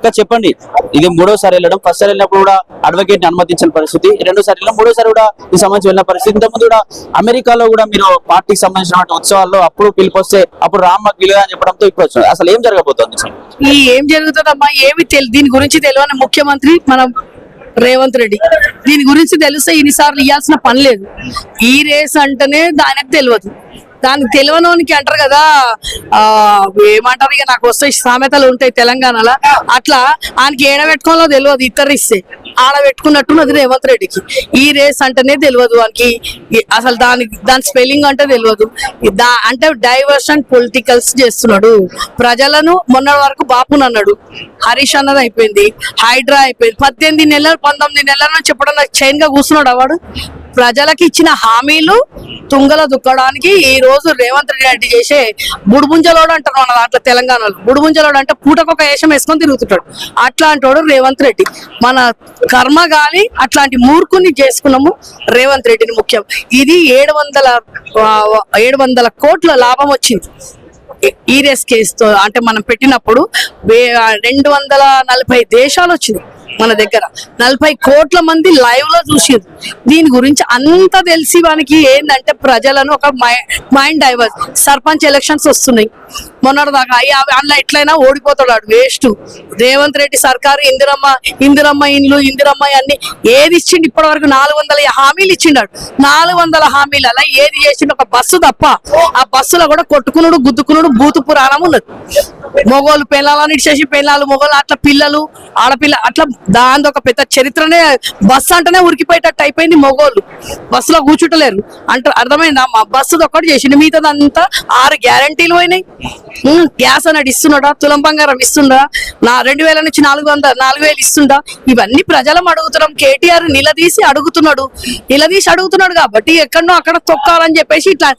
ఇంకా చెప్పండి, ఇది మూడోసారి వెళ్ళడం. ఫస్ట్ సారి వెళ్ళినప్పుడు కూడా అడ్వకేట్ ని అనుమతించిన పరిస్థితి, రెండోసారి వెళ్ళిన మూడోసారి కూడా ఈ సంబంధించి వెళ్ళిన పరిస్థితి. ఇంతకుముందు కూడా అమెరికాలో కూడా మీరు పార్టీకి సంబంధించిన ఉత్సవాల్లో అప్పుడు పిలిపొస్తే అప్పుడు రామ్మకు పిలుగా అని చెప్పడంతో ఇప్పుడు వచ్చింది. అసలు ఏం జరగబోతోంది? ఏం జరుగుతుందమ్మా, ఏమి దీని గురించి తెలియని ముఖ్యమంత్రి మనం రేవంత్ రెడ్డి. దీని గురించి తెలిస్తే ఇన్నిసార్లు ఇవ్వాల్సిన పని లేదు. ఈ రేస్ అంటేనే దానికి తెలియదు. దానికి తెలియనోనికి అంటారు కదా, ఏమంటారు ఇక నాకు వస్తాయి సామెతలు ఉంటాయి తెలంగాణలో, అట్లా ఆయనకి ఏడబెట్టుకోవాలో తెలియదు. ఇతరిస్తే ఆడ పెట్టుకున్నట్టున్నది రేవంత్ రెడ్డికి. ఈ రేస్ అంటేనే తెలియదు వానికి, అసలు దాని స్పెల్లింగ్ అంటే తెలియదు. అంటే డైవర్షన్ పొలిటికల్స్ చేస్తున్నాడు ప్రజలను. మొన్న వరకు బాపుని అన్నాడు, హరీష్ అన్నది అయిపోయింది, హైడ్రా అయిపోయింది. 18 నెలలు 19 నెలల నుంచి ఎప్పుడన్నా చైన్ గా కూర్చున్నాడు వాడు. ప్రజలకు ఇచ్చిన హామీలు తుంగల దుక్కడానికి ఈ రోజు రేవంత్ రెడ్డి చేసే బుడుబుంజలోడు అంటారు మన దాంట్లో తెలంగాణలో. బుడుబుంజలోడు అంటే పూటకొక వేషం వేసుకొని తిరుగుతుంటాడు. అట్లాంటి వాడు రేవంత్ రెడ్డి. మన కర్మ గాలి అట్లాంటి మూర్ఖుని చేసుకున్నాము రేవంత్ రెడ్డిని. ముఖ్యం ఇది 700 కోట్ల లాభం వచ్చింది ఈ రేస్ కేసుతో. అంటే మనం పెట్టినప్పుడు 240 దేశాలు వచ్చింది మన దగ్గర, 40 కోట్ల మంది లైవ్ లో చూసారు. దీని గురించి అంతా తెలిసి వానికి ఏంటంటే ప్రజలను ఒక మైండ్ డైవర్స్. సర్పంచ్ ఎలక్షన్స్ వస్తున్నాయి మొన్నటిదాకా, అందులో ఎట్లయినా ఓడిపోతాడు వేస్ట్. రేవంత్ రెడ్డి సర్కారు ఇందిరమ్మ ఇండ్లు ఇందిరమ్మ అన్ని ఏది ఇచ్చిండు ఇప్పటి వరకు? 400 హామీలు ఇచ్చిండాడు. 400 హామీలు అలా ఏది చేసిండు? ఒక బస్సు తప్ప. ఆ బస్సులో కూడా కొట్టుకునుడు గుద్దుకునుడు బూతు పురాణం ఉన్నది. మొగోళ్ళు పిల్లలని ఇచ్చేసి పిల్లలు మొగోళ్ళు అట్లా పిల్లలు ఆడపిల్ల అట్లా దాని ఒక పెద్ద చరిత్రనే. బస్సు అంటేనే ఉరికిపోయేటట్టు అయిపోయింది. మొగోళ్ళు బస్సులో కూర్చుంటలేరు అంటారు. అర్థమైందా? మా బస్సు ఒక్కటి చేసిండు, మిగతాదంతా 6 గ్యారంటీలు పోయినాయి. గ్యాస్ అన్నట్టు ఇస్తున్నాడా? తులం బంగారం ఇస్తుండా? 2000 నుంచి 4,000 ఇస్తుండా? ఇవన్నీ ప్రజలం అడుగుతున్నాం. కేటీఆర్ నిలదీసి అడుగుతున్నాడు కాబట్టి ఎక్కడనో అక్కడ తొక్కాలని చెప్పేసి ఇట్లా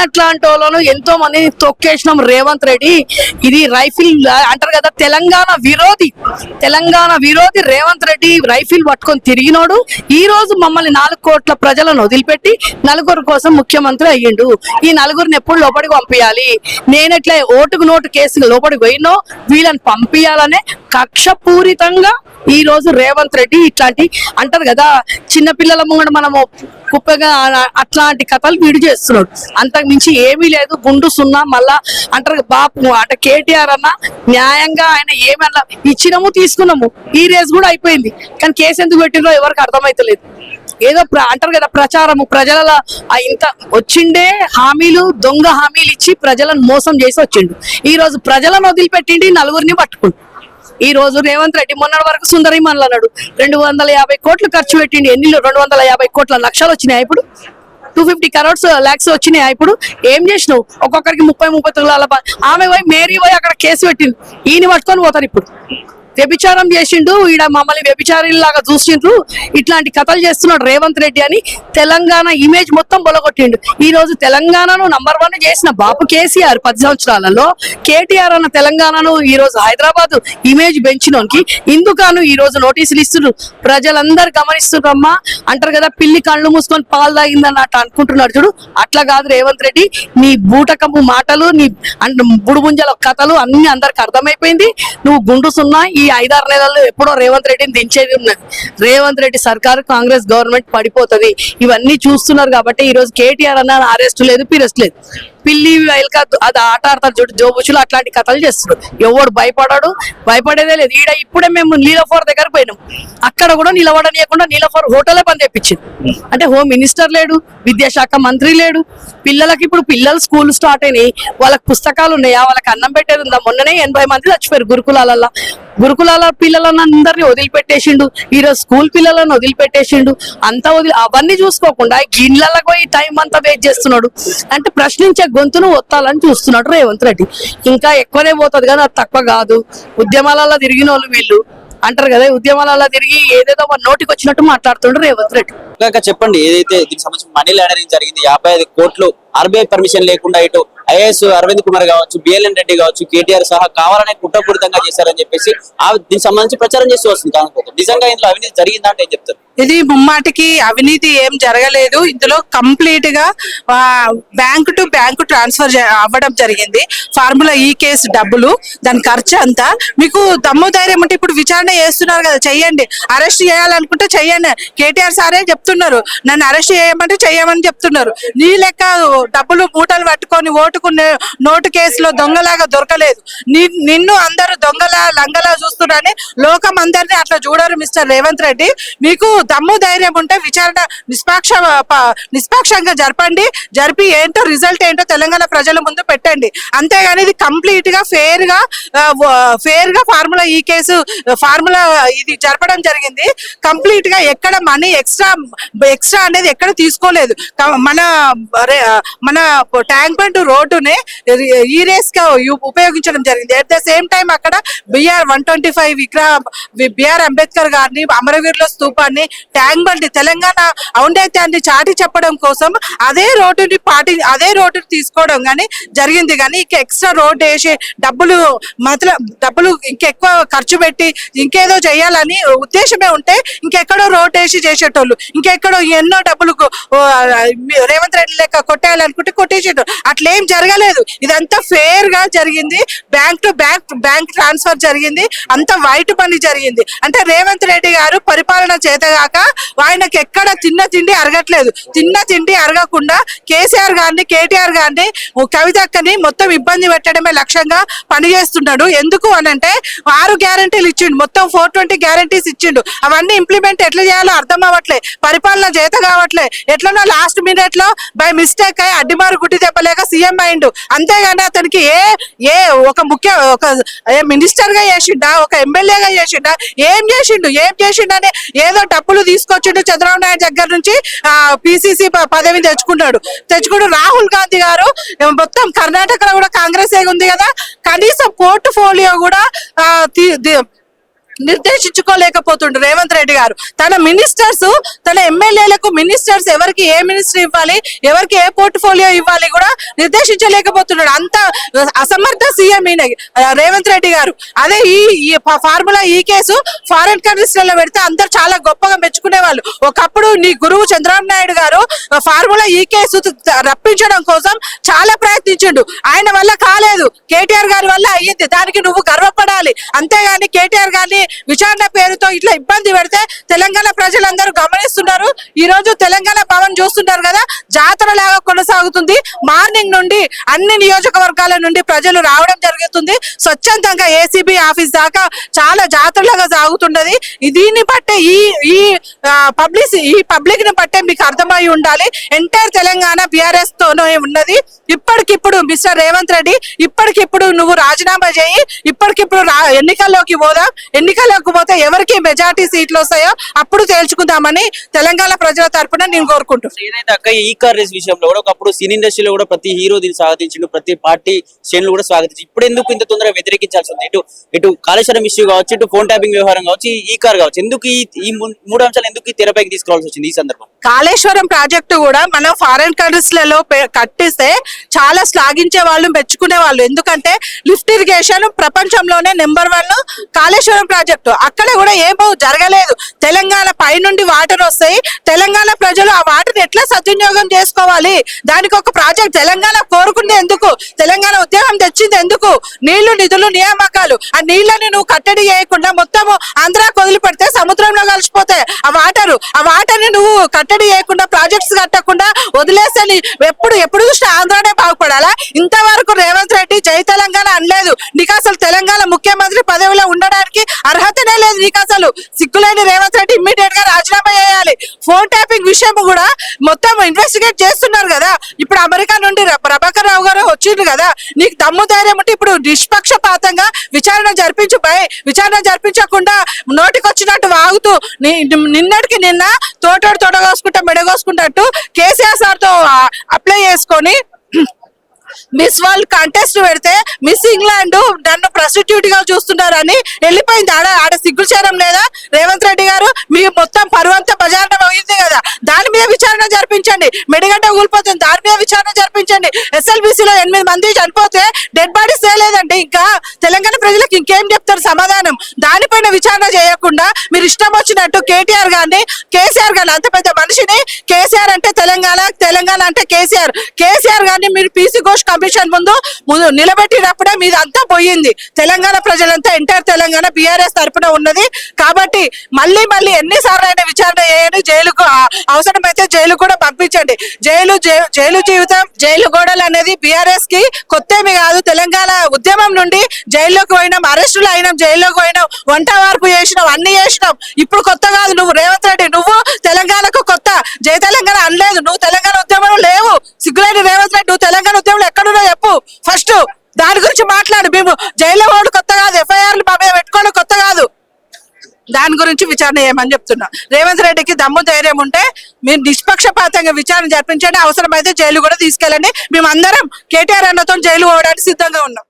అట్లాంటి వాళ్ళను ఎంతో మంది తొక్కేసినాం రేవంత్ రెడ్డి. ఇది రైఫిల్ అంటారు కదా, తెలంగాణ విరోధి రేవంత్ రెడ్డి రైఫిల్ పట్టుకొని తిరిగినోడు. ఈ రోజు మమ్మల్ని 4 కోట్ల ప్రజలను వదిలిపెట్టి 4 కోసం ముఖ్యమంత్రి అయ్యిండు. ఈ 4 ఎప్పుడు లోపలికి పంపించాలి? నేనెట్లా ఓటుకు నోటు కేసులు లోపలికి పోయినో వీళ్ళని పంపించాలనే కక్షపూరితంగా ఈ రోజు రేవంత్ రెడ్డి ఇట్లాంటి అంటారు కదా, చిన్నపిల్లల ముంగడ మనము కుప్పగా అట్లాంటి కథలు వీడు చేస్తున్నాడు. అంతకు మించి ఏమీ లేదు. గుండు సున్నా. మళ్ళా అంటారు బాపు అంటే కేటీఆర్ అన్న న్యాయంగా ఆయన ఏమన్నా ఇచ్చినాము తీసుకున్నాము. ఈ రేస్ కూడా అయిపోయింది. కానీ కేసు ఎందుకు పెట్టిందో ఎవరికి అర్థమైతలేదు. ఏదో అంటారు కదా ప్రచారము, ప్రజల ఇంత వచ్చిండే హామీలు, దొంగ హామీలు ఇచ్చి ప్రజలను మోసం చేసి వచ్చిండు. ఈ రోజు ప్రజలను వదిలిపెట్టిండి 4 పట్టుకుండు. ఈ రోజు రేవంత్ రెడ్డి మొన్నటి వరకు సుందరిమన్లు అన్నాడు. 250 కోట్లు ఖర్చు పెట్టిండి. ఎన్ని 250 కోట్ల లక్షలు వచ్చినాయి ఇప్పుడు? 250 lakhs వచ్చినాయి. ఇప్పుడు ఏం చేసినావు? ఒక్కొక్కరికి 30 తులాల ఆమె పోయి మేరీ పోయి అక్కడ కేసు పెట్టింది. ఈయన పట్టుకొని పోతారు. ఇప్పుడు వ్యభిచారం చేసిండు, ఈడ మమ్మల్ని వ్యభిచారిలాగా చూసిండ్రు, ఇట్లాంటి కథలు చేస్తున్నాడు రేవంత్ రెడ్డి అని తెలంగాణ ఇమేజ్ మొత్తం బొలగొట్టిండు. ఈ రోజు తెలంగాణను నంబర్ 1 చేసిన బాపు కేసీఆర్ 10 సంవత్సరాలలో, కేటీఆర్ అన్న తెలంగాణను ఈ రోజు హైదరాబాద్ ఇమేజ్ పెంచినోనికి ఇందుకాను ఈ రోజు నోటీసులు ఇస్తున్నారు. ప్రజలందరూ గమనిస్తున్నారమ్మా. అంటారు కదా పిల్లి కళ్ళు మూసుకొని పాలు తాగిందని అట్లా అనుకుంటున్నాడు చూడు. అట్లా కాదు రేవంత్ రెడ్డి. నీ బూటకపు మాటలు, నీ బుడుబుంజల కథలు అన్ని అందరికి అర్థమైపోయింది. నువ్వు గుండు సున్నా. ఈ 5-6 నెలల్లో ఎప్పుడో రేవంత్ రెడ్డిని దించేది ఉన్నది. రేవంత్ రెడ్డి సర్కారు, కాంగ్రెస్ గవర్నమెంట్ పడిపోతుంది. ఇవన్నీ చూస్తున్నారు కాబట్టి ఈ రోజు కేటీఆర్ అన్న అరెస్ట్ లేదు, పిరెస్ట్ లేదు. పిల్లి అది ఆట ఆడతారు చూడు జోబుచులు, అట్లాంటి కథలు చేస్తున్నాడు. ఎవడు భయపడేదే లేదు. ఇప్పుడే మేము నీలఫోర్ దగ్గర పోయినాం. అక్కడ కూడా నిలబడనీయకుండా నీలఫోర్ హోటలే బంద్ చేయించింది. అంటే హోమ్ మినిస్టర్ లేడు, విద్యాశాఖ మంత్రి లేడు. పిల్లలకి ఇప్పుడు పిల్లలు స్కూల్ స్టార్ట్ అయినాయి. వాళ్ళకి పుస్తకాలు ఉన్నాయా? వాళ్ళకి అన్నం పెట్టేది ఉందా? మొన్ననే 80 మంది చచ్చిపోయారు గురుకులాల పిల్లలను అందరినీ వదిలిపెట్టేసిండు. ఈరోజు స్కూల్ పిల్లలను వదిలిపెట్టేసిండు. అంతా అవన్నీ చూసుకోకుండా గిన్నెలకు పోయి టైం అంతా వేస్ట్ చేస్తున్నాడు. అంటే ప్రశ్నించే గొంతును ఒత్తాలని చూస్తున్నాడు రేవంత్ రెడ్డి. ఇంకా ఎక్కువనే పోతుంది కానీ అది తక్కువ కాదు. ఉద్యమాలలో తిరిగిన వాళ్ళు వీళ్ళు అంటారు కదా, ఉద్యమాలలో తిరిగి ఏదేదో మన నోటికి వచ్చినట్టు మాట్లాడుతుండ్రు రేవంత్ రెడ్డి. చెప్పండి, ఏదైతే దీనికి సంబంధించి మనీ లాండరింగ్ జరిగింది 55 కోట్లు RBI పర్మిషన్ లేకుండా ఇటు ఐఏఎస్ అరవింద్ కుమార్ కావచ్చు, బిఎల్ఎన్ రెడ్డి కావచ్చు, కేటీఆర్ సహా కావాలనే కుట్రపూరితంగా చేశారని చెప్పేసి దీనికి సంబంధించి ప్రచారం చేస్తూ వస్తుంది కాకపోతే నిజంగా ఇందులో అవినీతి జరిగిందా అంటే ఏం చెప్తారు? ఇది ముమ్మాటికి అవినీతి ఏం జరగలేదు. ఇందులో కంప్లీట్ గా బ్యాంకు టు బ్యాంకు ట్రాన్స్ఫర్ అవ్వడం జరిగింది. ఫార్ములా ఈ కేసు డబ్బులు, దాని ఖర్చు అంతా. మీకు దమ్ము ధైర్యం ఉంటే ఇప్పుడు విచారణ చేస్తున్నారు కదా, చెయ్యండి. అరెస్ట్ చేయాలనుకుంటే చెయ్యండి. కేటీఆర్ సారే చెప్తున్నారు, నన్ను అరెస్ట్ చేయమంటే చెయ్యమని చెప్తున్నారు. నీ లెక్క డబ్బులు మూటలు పట్టుకొని ఓటుకునే నోటు కేసులో దొంగలాగా దొరకలేదు. నిన్ను అందరూ దొంగలా లంగలా చూస్తున్నారని లోకం అందరినీ అట్లా చూడరు మిస్టర్ రేవంత్ రెడ్డి. మీకు దమ్ము ధైర్యం ఉంటే విచారణ నిష్పాక్షంగా జరిపండి. జరిపి ఏంటో రిజల్ట్ ఏంటో తెలంగాణ ప్రజల ముందు పెట్టండి. అంతేగాని ఇది కంప్లీట్ గా ఫేర్ గా ఫార్ములా ఈ కేసు ఫార్ములా ఇది జరపడం జరిగింది. కంప్లీట్ గా ఎక్కడ మనీ ఎక్స్ట్రా అనేది ఎక్కడ తీసుకోలేదు. మన ట్యాంక్ బండ్ రోడ్డునే ఈ రేస్ గా ఉపయోగించడం జరిగింది. అట్ ద సేమ్ టైం అక్కడ బిఆర్ 125 బిఆర్ అంబేద్కర్ గారిని, అమరవీరుల స్తూపాన్ని, ట్యాంక్ బండ్ తెలంగాణ ఔన్నత్యాన్ని చాటి చెప్పడం కోసం అదే రోడ్డుని తీసుకోవడం కానీ జరిగింది. కానీ ఇంక ఎక్స్ట్రా రోడ్ వేసి డబ్బులు ఇంకెక్కువ ఖర్చు పెట్టి ఇంకేదో చేయాలని ఉద్దేశమే ఉంటే ఇంకెక్కడో రోడ్ వేసి చేసేటోళ్ళు, ఇంకెక్కడో ఎన్నో డబ్బులు రేవంత్ రెడ్డి లెక్క కొట్టేయాలనుకుంటే కొట్టేసేటోళ్ళు. అట్లేం జరగలేదు. ఇదంతా ఫేర్ గా జరిగింది. బ్యాంక్ టు బ్యాంక్ ట్రాన్స్ఫర్ జరిగింది. అంత వైట్ పని జరిగింది. అంటే రేవంత్ రెడ్డి గారు పరిపాలన చేతగాక ఆయనకి ఎక్కడ తిన్న తిండి అరగట్లేదు. తిన్న తిండి అరగకుండా కేసీఆర్ గారిని, కేటీఆర్ గారిని, కవితక్కని మొత్తం ఇబ్బంది పెట్టడమే లక్ష్యంగా పనిచేస్తున్నాడు. ఎందుకు అనంటే 6 గ్యారంటీలు ఇచ్చిండు, మొత్తం 420 గ్యారంటీస్ ఇచ్చిండు. అవన్నీ ఇంప్లిమెంట్ ఎట్లా చేయాలో అర్థం అవ్వట్లే. పరిపాలన చేత కావట్లే. ఎట్లనో లాస్ట్ మినిట్ లో బై మిస్టేక్ అయి అడ్డిమారు గుడ్డి దెబ్బలేక సీఎం అయిండు. అంతేగాని అతనికి ఒక మినిస్టర్ గా చేసిండా, ఒక ఎమ్మెల్యేగా చేసిండా, ఏం చేసిండని ఏదో డబ్బులు తీసుకొచ్చిండు చంద్రబాబు నాయుడు దగ్గర నుంచి. పిసిసి పదవిని తెచ్చుకున్నాడు. రాహుల్ గాంధీ గారు మొత్తం కర్ణాటకలో కూడా కాంగ్రెస్ ఉంది కదా, కనీసం పోర్ట్ఫోలియో కూడా నిర్దేశించుకోలేకపోతుండ్రు రేవంత్ రెడ్డి గారు. తన మినిస్టర్స్, తన ఎమ్మెల్యేలకు మినిస్టర్స్ ఎవరికి ఏ మినిస్టర్ ఇవ్వాలి, ఎవరికి ఏ పోర్ట్ఫోలియో ఇవ్వాలి కూడా నిర్దేశించలేకపోతున్నాడు. అంత అసమర్థ సీఎం ఈయన రేవంత్ రెడ్డి గారు. అదే ఈ ఫార్ములా ఈ కేసు ఫారెన్ కంట్రీస్ లో పెడితే అందరు చాలా గొప్పగా మెచ్చుకునే వాళ్ళు. ఒకప్పుడు నీ గురువు చంద్రబాబు నాయుడు గారు ఫార్ములా ఈ కేసు రప్పించడం కోసం చాలా ప్రయత్నించిండు. ఆయన వల్ల కాలేదు, కేటీఆర్ గారి వల్ల అయ్యింది. దానికి నువ్వు గర్వపడాలి. అంతేగాని కేటీఆర్ గారిని విచారణ పేరుతో ఇట్లా ఇబ్బంది పెడితే తెలంగాణ ప్రజలందరూ గమనిస్తున్నారు. ఈ రోజు తెలంగాణ భవన్ చూస్తున్నారు కదా, జాతర లాగా కొనసాగుతుంది. మార్నింగ్ నుండి అన్ని నియోజకవర్గాల నుండి ప్రజలు రావడం జరుగుతుంది. స్వచ్ఛందంగా ఏసీబీ ఆఫీస్ దాకా చాలా జాతరలాగా సాగుతున్నది. దీన్ని బట్టే ఈ పబ్లిక్ ని బట్టే మీకు అర్థమై ఉండాలి. ఎంటైర్ తెలంగాణ బీఆర్ఎస్ తోనే ఉన్నది. ఇప్పటికిప్పుడు మిస్టర్ రేవంత్ రెడ్డి, ఇప్పటికిప్పుడు నువ్వు రాజీనామా చేయి. ఇప్పటికిప్పుడు ఎన్నికల్లోకి పోదాం. ఎన్నికలకు పోతే ఎవరికి మెజార్టీ సీట్లు వస్తాయో అప్పుడు తేల్చుకుందామని తెలంగాణ ప్రజల తరపున నేను కోరుకుంటున్నాను. ఏదైతే అక్క ఈ కార్ రేస్ విషయంలో కూడా ఒకప్పుడు సినీ ఇండస్ట్రీలో కూడా ప్రతి హీరో దీన్ని స్వాగతించిండు, ప్రతి పార్టీ శ్రేణులు కూడా స్వాగతించి ఇప్పుడు ఎందుకు ఇంత తొందరగా వ్యతిరేకించాల్సి ఉంది? ఇటు కాళేశ్వరం ఇష్యూ కావచ్చు, ఇటు ఫోన్ ట్యాపింగ్ వ్యవహారం కావచ్చు, ఈ కార్ కావచ్చు, ఎందుకు ఈ 3 అంశాలు ఎందుకు తెరపైకి తీసుకోవాల్సి వచ్చింది ఈ సందర్భం? కాళేశ్వరం ప్రాజెక్టు కూడా మనం ఫారెన్ కంట్రీస్ లలో కట్టిస్తే చాలా శ్లాఘించే వాళ్ళు, మెచ్చుకునే వాళ్ళు. ఎందుకంటే లిఫ్ట్ ఇరిగేషన్ ప్రపంచంలోనే నెంబర్ 1 కాళేశ్వరం ప్రాజెక్టు. అక్కడ కూడా ఏమో జరగలేదు. తెలంగాణ పై నుండి వాటర్ వస్తాయి. తెలంగాణ ప్రజలు ఆ వాటర్ ఎట్లా సద్వినియోగం చేసుకోవాలి, దానికి ఒక ప్రాజెక్ట్ తెలంగాణ కోరుకుంది ఎందుకు, తెలంగాణ ఉద్యోగం తెచ్చింది ఎందుకు, నీళ్లు, నిధులు, నియామకాలు. ఆ నీళ్లని నువ్వు కట్టడి చేయకుండా మొత్తం ఆంధ్రాకు వదిలిపెడితే సముద్రంలో కలిసిపోతాయి ఆ వాటర్ ని నువ్వు కట్టడి చేయకుండా, ప్రాజెక్ట్స్ కట్టకుండా వదిలేస్తే ఎప్పుడు చూసినా ఆంధ్రానే బాగుపడాలా? ఇంతవరకు రేవంత్ రెడ్డి జై తెలంగాణ అనలేదు. నీకు అసలు తెలంగాణ ముఖ్యమంత్రి పదవిలో ఉండడానికి అర్హతనే లేదు. నీకు అసలు సిగ్గులేని రేవంత్ రెడ్డి ఇమ్మీడియట్ గా రాజీనామా చేయాలి. ఫోన్ ట్యాపింగ్ విషయం కూడా మొత్తం ఇన్వెస్టిగేట్ చేస్తున్నారు కదా. ఇప్పుడు అమెరికా నుండి ప్రభాకర్ రావు గారు వచ్చిండ్రు కదా. నీకు దమ్ము ధైర్యం ఉంటే ఇప్పుడు నిష్పక్షపాతంగా విచారణ జరిపించకుండా నోటికొచ్చినట్టు వాగుతూ నిన్నటికి నిన్న తోటోడు తొడగోసుకుంటా మెడగోసుకుంటట్టు కేసీఆర్ సార్ తో అప్లై చేసుకొని మిస్ వరల్డ్ కంటెస్ట్ పెడితే మిస్ ఇంగ్లాండ్ నన్ను ప్రస్టిట్యూట్ గా చూస్తున్నారని వెళ్ళిపోయింది. ఆడ సిగ్గుచేయడం లేదా రేవంత్ రెడ్డి గారు? మీ మొత్తం పరువంతా బజార్న పోయింది కదా, దాని మీద విచారణ జరిపించండి. మెడిగడ్డ ఊలిపోతుంది, దాని మీద విచారణ జరిపించండి. ఎస్ఎల్బిసిలో 8 మంది చనిపోతే డెడ్ బాడీస్ లేదండి. ఇంకా తెలంగాణ ప్రజలకు ఇంకేం చెప్తారు సమాధానం? దానిపైన విచారణ చేయకుండా మీరు ఇష్టం వచ్చినట్టు కేటీఆర్ గారిని, కేసీఆర్ గారిని, అంత పెద్ద మనిషిని, కేసీఆర్ అంటే తెలంగాణ, తెలంగాణ అంటే కేసీఆర్ గారిని మీరు పీసీ ఘోష్ కమిషన్ ముందు నిలబెట్టినప్పుడే మీది అంతా పోయింది. తెలంగాణ ప్రజలంతా ఎంటైర్ తెలంగాణ బీఆర్ఎస్ తరపున ఉన్నది. కాబట్టి మళ్ళీ ఎన్నిసార్లు అయినా విచారణ చేయండి. జైలుకు అవసరమైతే జైలు కూడా పంపించండి. జైలు జీవితం, జైలు గోడలు అనేది బీఆర్ఎస్ కి కొత్తేమి కాదు. తెలంగాణ ఉద్యమం నుండి జైల్లోకి పోయినాం, అరెస్టులు అయినాం, జైల్లోకి పోయినాం, వంట వార్పు చేసినాం, అన్ని చేసినాం. ఇప్పుడు కొత్త కాదు. నువ్వు రేవంత్ రెడ్డి, నువ్వు తెలంగాణకు కొత్త. జై తెలంగాణ అనలేదు, నువ్వు తెలంగాణ ఉద్యమంలో లేవు. సిగ్గులేని రేవంత్ రెడ్డి, నువ్వు తెలంగాణ ఉద్యమంలో ఎక్కడున్నా చెప్పు ఫస్ట్. దాని గురించి మాట్లాడు. మేము జైల్లో పోవడం కొత్త కాదు, ఎఫ్ఐఆర్లు మా మీద పెట్టుకోవడం కొత్త కాదు. దాని గురించి విచారణ చేయమని చెప్తున్నా. రేవంత్ రెడ్డికి దమ్ము ధైర్యం ఉంటే మీరు నిష్పక్షపాతంగా విచారణ జరిపించండి. అవసరమైతే జైలు కూడా తీసుకెళ్ళండి. మేమందరం కేటీఆర్ అన్నతో జైలు పోవడానికి సిద్ధంగా ఉన్నాం.